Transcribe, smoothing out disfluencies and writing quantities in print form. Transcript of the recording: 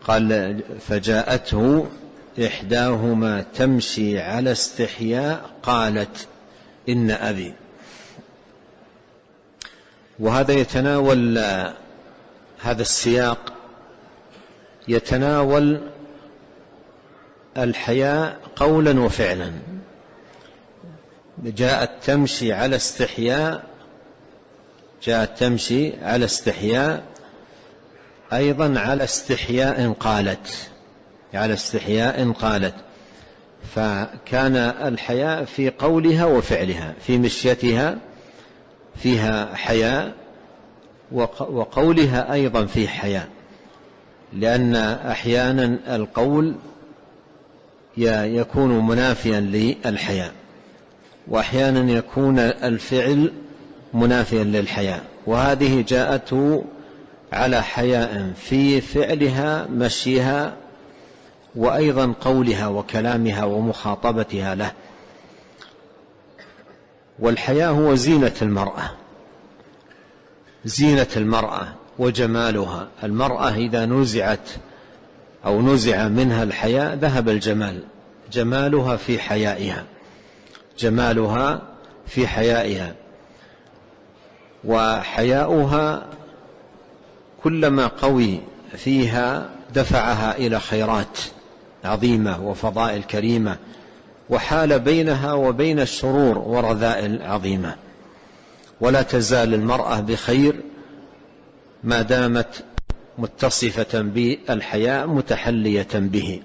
قال فجاءته إحداهما تمشي على استحياء قالت إن أبي. وهذا يتناول، هذا السياق يتناول الحياء قولا وفعلا. جاءت تمشي على استحياء، جاءت تمشي على استحياء، أيضا على استحياء قالت، على استحياء قالت. فكان الحياء في قولها وفعلها، في مشيتها فيها حياء، وقولها أيضا فيه حياء، لأن أحيانا القول يكون منافيا للحياء، وأحيانا يكون الفعل منافيا للحياء. وهذه جاءته على حياء في فعلها مشيها، وأيضا قولها وكلامها ومخاطبتها له. والحياء هو زينة المرأة، زينة المرأة وجمالها. المرأة إذا نزعت أو نزع منها الحياء ذهب الجمال. جمالها في حيائها، جمالها في حيائها. وحياؤها كلما قوي فيها دفعها إلى خيرات عظيمة وفضائل كريمة، وحال بينها وبين الشرور ورذائل عظيمة. ولا تزال المرأة بخير ما دامت متصفة بالحياء متحلية به.